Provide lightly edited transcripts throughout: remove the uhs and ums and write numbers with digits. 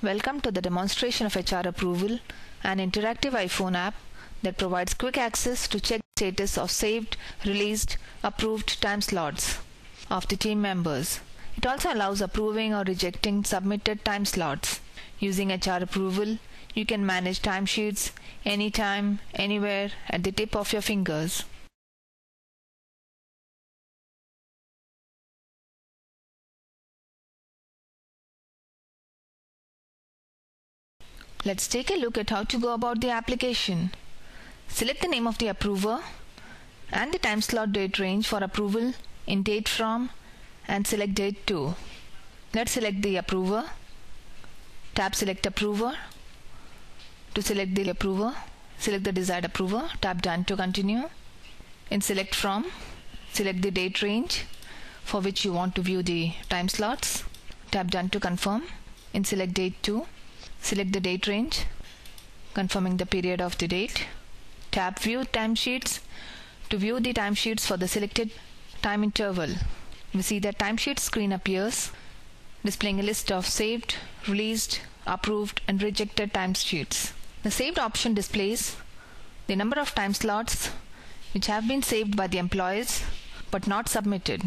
Welcome to the demonstration of HR Approval, an interactive iPhone app that provides quick access to check the status of saved, released, approved time slots of the team members. It also allows approving or rejecting submitted time slots. Using HR Approval, you can manage timesheets anytime, anywhere at the tip of your fingers. Let's take a look at how to go about the application. Select the name of the approver and the time slot date range for approval in date from and select date to. Let's select the approver. Tap select approver. To select the approver, select the desired approver. Tap done to continue. In select from, select the date range for which you want to view the time slots. Tap done to confirm. In select date to, select the date range, confirming the period of the date. Tap View Timesheets to view the timesheets for the selected time interval. We see the timesheet screen appears, displaying a list of saved, released, approved, and rejected timesheets. The saved option displays the number of time slots which have been saved by the employees but not submitted.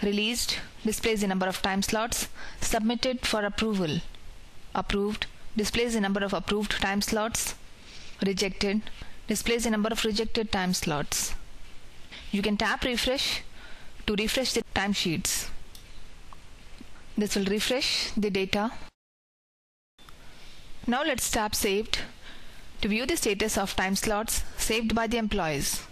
Released displays the number of time slots submitted for approval. Approved displays the number of approved time slots. Rejected displays the number of rejected time slots. You can tap refresh to refresh the timesheets. This will refresh the data. Now let's tap saved to view the status of time slots saved by the employees.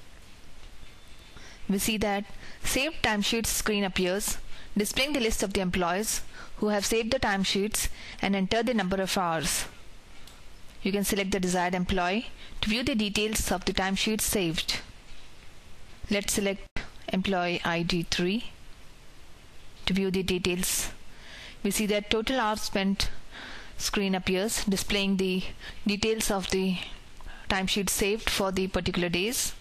We see that saved timesheets screen appears, displaying the list of the employees who have saved the timesheets and enter the number of hours. You can select the desired employee to view the details of the timesheets saved. Let's select employee ID 3 to view the details. We see that total hours spent screen appears, displaying the details of the timesheet saved for the particular days.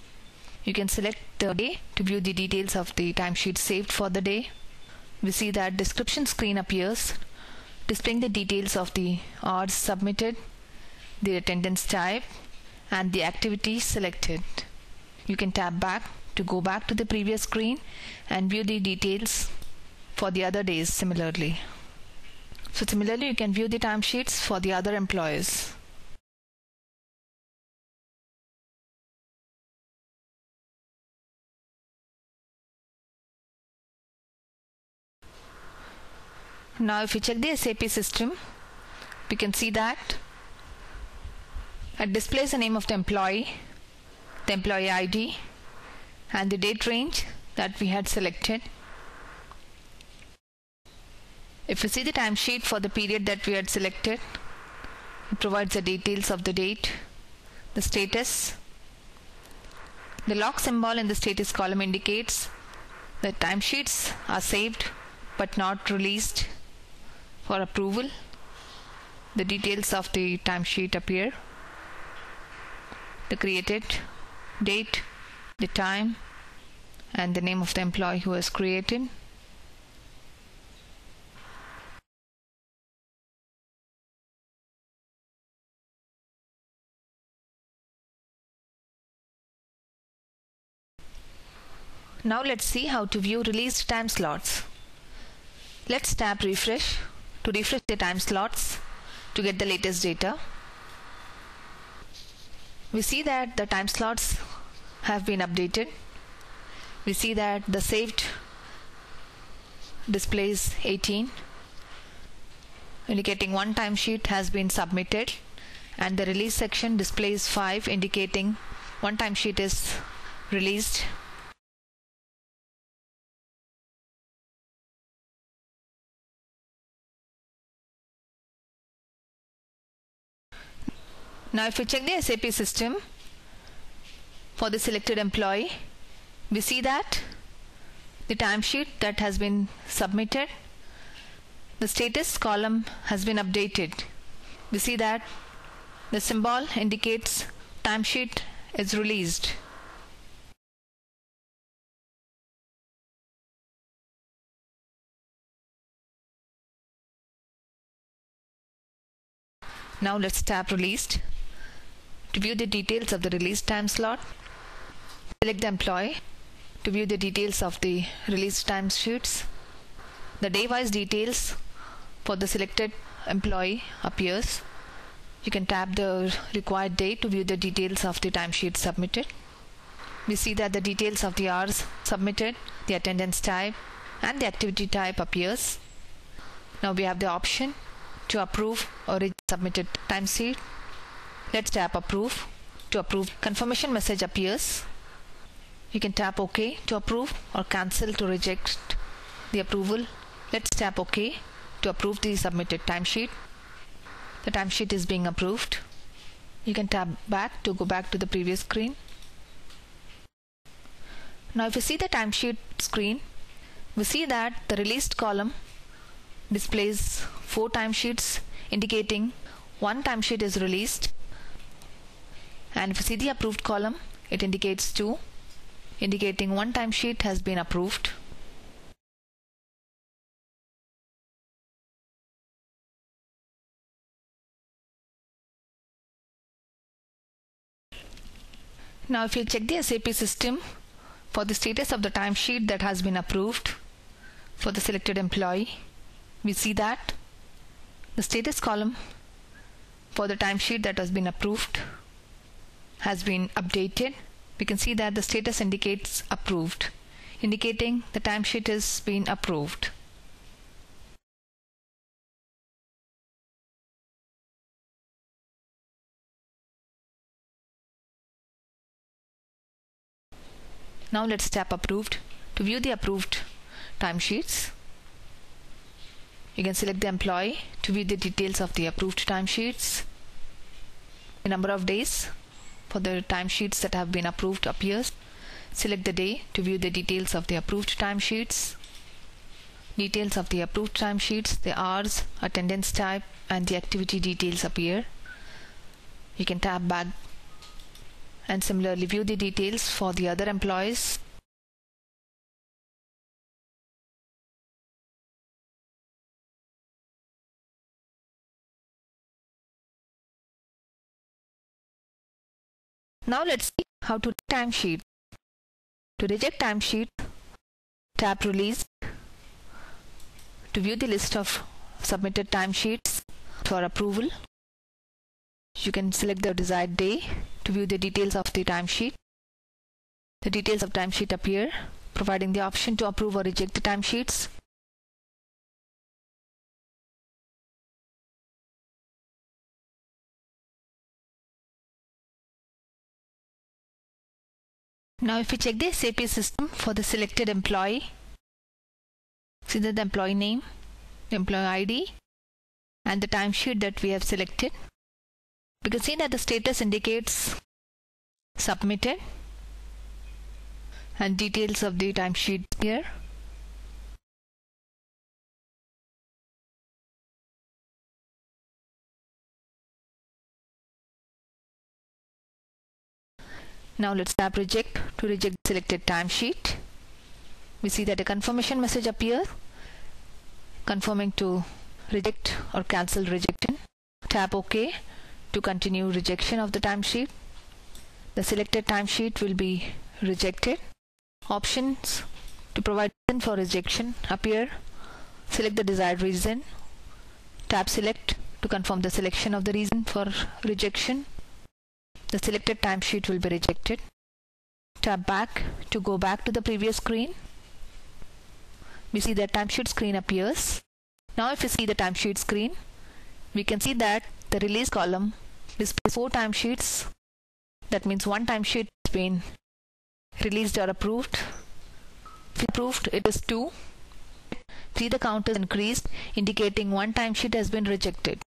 You can select the day to view the details of the timesheet saved for the day. We see that description screen appears, displaying the details of the hours submitted, the attendance type, and the activity selected. You can tap back to go back to the previous screen and view the details for the other days similarly. So similarly, you can view the timesheets for the other employees. Now if you check the SAP system, we can see that it displays the name of the employee ID, and the date range that we had selected. If you see the timesheet for the period that we had selected, it provides the details of the date, the status. The log symbol in the status column indicates that timesheets are saved but not released for approval. The details of the timesheet appear, the created date, the time, and the name of the employee who has created. Now let's see how to view released time slots. Let's tap refresh to refresh the time slots to get the latest data. We see that the time slots have been updated. We see that the saved displays 18, indicating one timesheet has been submitted, and the release section displays 5, indicating one timesheet is released. Now if we check the SAP system for the selected employee, we see that the timesheet that has been submitted, the status column has been updated. We see that the symbol indicates timesheet is released. Now let's tap Released. To view the details of the release time slot, select the employee. To view the details of the release time sheets, the day-wise details for the selected employee appears. You can tap the required date to view the details of the timesheet submitted. We see that the details of the hours submitted, the attendance type, and the activity type appears. Now we have the option to approve or reject submitted timesheet. Let's tap Approve. To approve, confirmation message appears. You can tap OK to approve or cancel to reject the approval. Let's tap OK to approve the submitted timesheet. The timesheet is being approved. You can tap back to go back to the previous screen. Now if you see the timesheet screen, we see that the released column displays 4 timesheets, indicating 1 timesheet is released. And if you see the approved column, it indicates 2, indicating 1 timesheet has been approved. Now if you check the SAP system for the status of the timesheet that has been approved for the selected employee, we see that the status column for the timesheet that has been approved has been updated. We can see that the status indicates approved, indicating the timesheet has been approved. Now let's tap Approved to view the approved timesheets. You can select the employee to view the details of the approved timesheets. The number of days for the timesheets that have been approved appears. Select the day to view the details of the approved timesheets. Details of the approved timesheets, the hours, attendance type, and the activity details appear. You can tap back and similarly view the details for the other employees. Now let's see how to timesheet. To reject timesheet, tap Release. To view the list of submitted timesheets for approval, you can select the desired day to view the details of the timesheet. The details of timesheet appear, providing the option to approve or reject the timesheets. Now if we check the SAP system for the selected employee, see that the employee name, the employee ID, and the timesheet that we have selected. We can see that the status indicates submitted and details of the timesheet here. Now let's tap Reject to reject the selected timesheet. We see that a confirmation message appears confirming to reject or cancel rejection. Tap OK to continue rejection of the timesheet. The selected timesheet will be rejected. Options to provide reason for rejection appear. Select the desired reason. Tap Select to confirm the selection of the reason for rejection. The selected timesheet will be rejected. Tap Back to go back to the previous screen. We see that timesheet screen appears. Now if you see the timesheet screen, we can see that the release column displays 4 timesheets. That means 1 timesheet has been released or approved. If approved, it is 2. See the count is increased, indicating 1 timesheet has been rejected.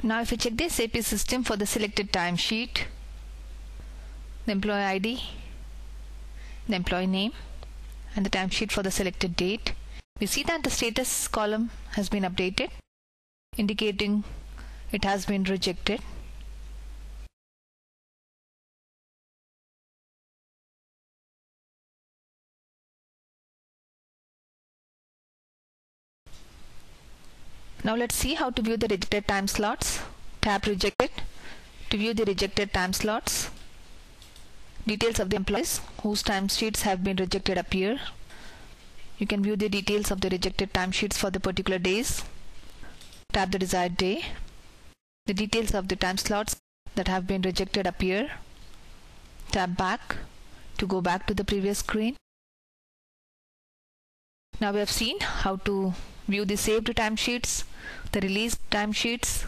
Now if you check the SAP system for the selected timesheet, the employee ID, the employee name, and the timesheet for the selected date, we see that the status column has been updated, indicating it has been rejected. Now let's see how to view the rejected time slots. Tap Rejected to view the rejected time slots. Details of the employees whose timesheets have been rejected appear. You can view the details of the rejected timesheets for the particular days. Tap the desired day. The details of the time slots that have been rejected appear. Tap Back to go back to the previous screen. Now we have seen how to view the saved timesheets, the released timesheets,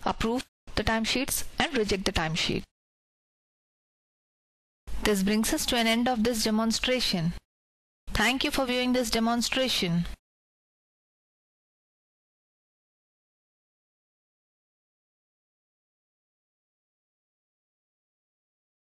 approve the timesheets, and reject the timesheet. This brings us to an end of this demonstration. Thank you for viewing this demonstration.